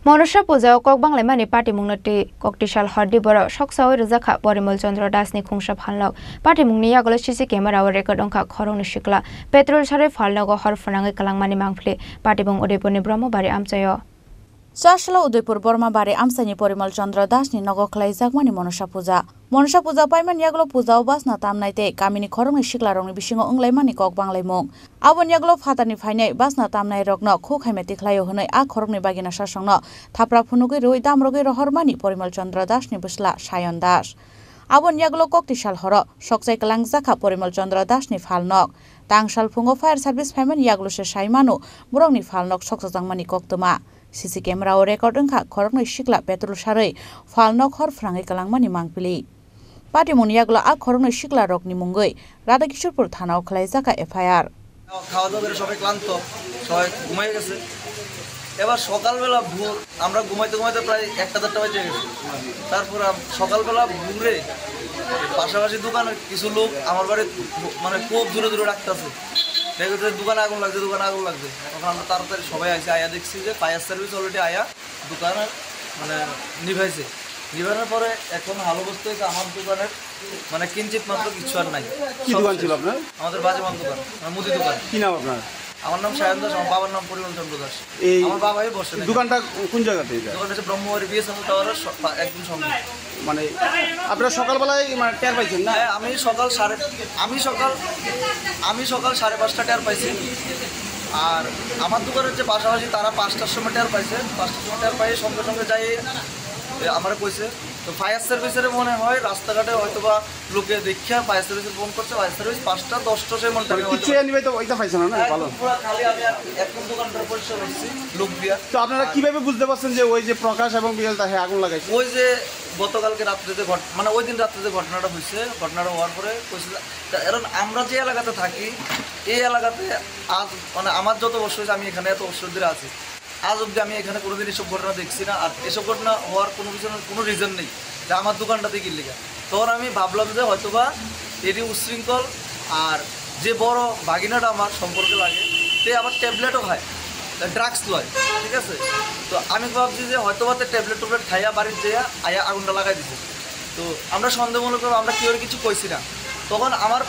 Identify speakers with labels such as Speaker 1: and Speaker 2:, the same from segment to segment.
Speaker 1: মনসা পূজা cock বাংলাইমানি পাটিমুংনটি ককটিশাল হরদি বড় সকসাওই রজাখা পরিমল চন্দ্র দাসনি খুংসা ফালনাক পাটিমুংনি ইয়াগল CC camera ও record অংখা খরংনি শিকলা petrol সারে ফালনাক হর ফনাঙै কালাংমানি মাংফলি পাটিমুং উদয়পুরনি ব্রহ্মবাড়ি আমচায়
Speaker 2: চাশলা উদয়পুর বর্মাবাড়ি আমসানি পরিমল চন্দ্র দাসনি নগখলাই জাগমানি মনসা পূজা পাইমান ইয়াগলো পূজা ও বাসনা তামনাইতে কামিনি খরংনি শিকলা রংनि बिसिङाव ओंलायमानि कक बांलायमुं आबन यागलो फातानि फायनाय बासना तामनाय रगनो खु खायमेति खलायो हनै आ खरंनि बागिना सासंनो थाप्रा फुनुगै रुइ दामरगै रहरमानि परिमल चंद्र दासनि बुस्ला सायन दास आबन यागलो ककटिसाल हर सकजाय कलां जाखा परिमल चंद्र दासनि फालनक तांसाल फुङो फायर सार्भिस फायमान यागलो से सायमानु बरंनि फालनक सकजांमानि कक्तमा सीसी कैमरा और रेकर्ड ओंखा खरंनि शिकला पेट्रोल सारै फालनक हर फ्राङै कलांमानि मांगपिलि पाटिमुनि यागलो आ खरंनि शिकला रगनि मुंगै राधाकिशोरपुर थानाव खलायजाका एफआईआर
Speaker 3: খাওয়া দাওয়া করে সবাই ক্লান্ত সবাই ঘুমিয়ে গেছে এবার সকালবেলা ভোর আমরা ঘুমাইতে ঘুমাইতে প্রায় 1-1:30 বেজে গেছে তারপর সকালবেলা ভোরে পাশাপাশি দোকানে কিছু লোক আমার বাড়ি মানে খুব দূরে দূরে রাখতেছে দেখতে দোকানে আগুন লাগছে তখন আমরা তাড়াতাড়ি সবাই আইসি আয়া দেখছি যে ফায়ার সার্ভিস অলরেডি আয়া দোকানে মানে নিভাইছে নিভানোর পরে এখন ভালো অবস্থা হয়েছে আমার দোকানের মানে কিঞ্চিত মাত্র কিছু আর নাই।
Speaker 4: কি দোকান ছিল আপনার?
Speaker 3: আমাদের বাজেমান দোকান মানে মুদি দোকান।
Speaker 4: কি নাম আপনার?
Speaker 3: আমার নাম সায়ন দাস, আমার বাবার নাম পরিমল চন্দ্র দাস। আমার বাবাই বসে।
Speaker 4: দোকানটা কোন জায়গাতে?
Speaker 3: দোকানটা হচ্ছে ব্রহ্মবাড়ি বিএসএনএল টাওয়ারের একদম সামনে।
Speaker 4: মানে আপনারা সকালবেলায় মানে টের পাইছেন না?
Speaker 3: হ্যাঁ, আমি সকাল 5:30 টের পাইছি। আর আমার দোকানের যে পাশাপাশি তারা 5টার সময় টের পাইছে। 5টার সময় টের পাই সঙ্গে সঙ্গে যাই আমার কইছে তো ফায়ার সার্ভিসের মনে হয় রাস্তাঘাটে হয়তো বা লোকে দেখিয়া ফায়ার সার্ভিসে ফোন করছে। ফায়ার সার্ভিস 5:10 সেই মনটা
Speaker 4: কিছু নিবে তো ওইটা পাইছেন না? ভালো
Speaker 3: পুরো খালি আমি একদম দোকানটা পরিষ্কার করছি লোক দিয়া।
Speaker 4: তো আপনারা কিভাবে বুঝতে পারছেন যে ওই যে প্রকাশ এবং বিকেল তাহে আগুন লাগাইছে?
Speaker 3: ওই যে গতকালকে রাত্রিতে মানে ওই দিন রাত্রিতে ঘটনাটা হয়েছে। ঘটনাটা হওয়ার পরে কইছে কারণ আমরা যে এলাকাতে থাকি এই এলাকাতে আজ মানে আমার যত বছর হয়েছে আমি এখানে এত বছর ধরে আছি আজ অব্দি আমি এখানে কোনোদিন এসব ঘটনা দেখছি না। আর এসব ঘটনা হওয়ার কোনো রিজন নেই যে আমার দোকানটাতে কি লেগে। তখন আমি ভাবলাম যে হয়তোবা এটি উচ্ছৃঙ্খল আর যে বড় ভাগিনাটা আমার সম্পর্কে লাগে সে আবার ট্যাবলেটও খায়, ড্রাগস লয়, ঠিক আছে। তো আমি ভাবছি যে হয়তোবা ট্যাবলেট খাইয়া বাড়ির যেয়া আয়া আগুনটা লাগাই দিছে। তো আমরা সন্দেহমূলক আমরা কেউ কিছু কইছি না। তখন আমার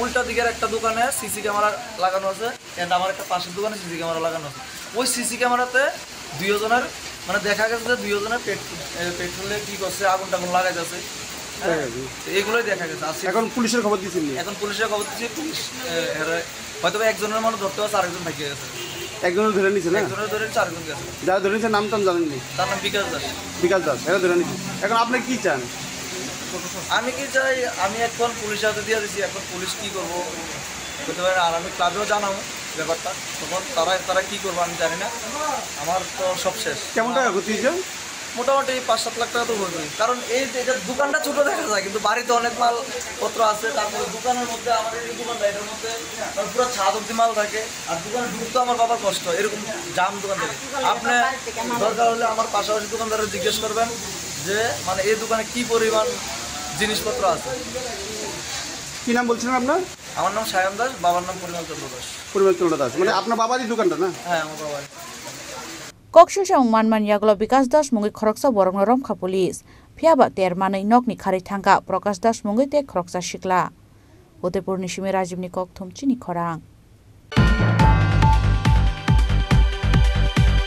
Speaker 3: উল্টা দিকের একটা দোকানে সিসি ক্যামেরা লাগানো আছে এন্ড আমার একটা পাশের দোকানে সিসি ক্যামেরা লাগানো আছে। ওই সিসি ক্যামেরাতে দুইজনের মানে দেখা গেছে যে দুইজনের পেট্রোলে কি করছে আগুন টাগুন লাগাই যাচ্ছে, এগুলোই দেখা গেছে।
Speaker 4: এখন পুলিশের খবর দিচ্ছেন?
Speaker 3: এখন পুলিশের খবর দিচ্ছি। পুলিশ হয়তো একজনের মানুষ ধরতে পারছে, আরেকজন ভাগিয়ে গেছে।
Speaker 4: একজনের ধরে নিচ্ছে না?
Speaker 3: একজনের ধরে নিচ্ছে, আরেকজন গেছে।
Speaker 4: যারা ধরে নিচ্ছে নাম টাম জানেননি?
Speaker 3: তার নাম বিকাশ দাস।
Speaker 4: এরা ধরে নিচ্ছে। এখন আপনি কি চান?
Speaker 3: আমি কি চাই, আমি এখন পুলিশের হাতে দিয়ে দিচ্ছি। এখন পুলিশ কি করবো বলতে পারে। আর আমি ক্লাবেও জানাবো ব্যাপারটা, তখন তারা কি করবো আমি জানি না। আমার তো সব শেষ।
Speaker 4: কেমন টাকা ক্ষতি হয়েছে?
Speaker 3: মোটামুটি 5-7 লাখ টাকা তো হয়ে। কারণ এই যে দোকানটা ছোট দেখা যায় কিন্তু বাড়িতে অনেক মালপত্র আছে। তারপরে দোকানের মধ্যে আমাদের এই দোকানটা এটার মধ্যে পুরো ছাদ অব্দি মাল থাকে। আর দোকানে ঢুকতে আমার বাবার কষ্ট, এরকম জাম দোকান থেকে। আপনি দরকার হলে আমার পাশাপাশি দোকানদাররা জিজ্ঞেস করবেন যে মানে এই দোকানে কি পরিমাণ জিনিসপত্র আছে।
Speaker 4: কি নাম বলছিলেন আপনার?
Speaker 3: আমার নাম সায়ন দাস, বাবার নাম পরিমল চন্দ্র দাস।
Speaker 4: পরিমল চন্দ্র দাস মানে আপনার বাবারই দোকানটা না?
Speaker 3: হ্যাঁ, আমার বাবার।
Speaker 2: कक्सिसा मानमान यागलो विकास दास मुंगै खरकसा बरंग रमखा पुलिस फियाबा तेर मानै नकनि खारै थांगा प्रकाश दास मुंगै ते खरकसा शिकला उदयपुर निशिमे राजीवनि कक थुमचिनि खरां।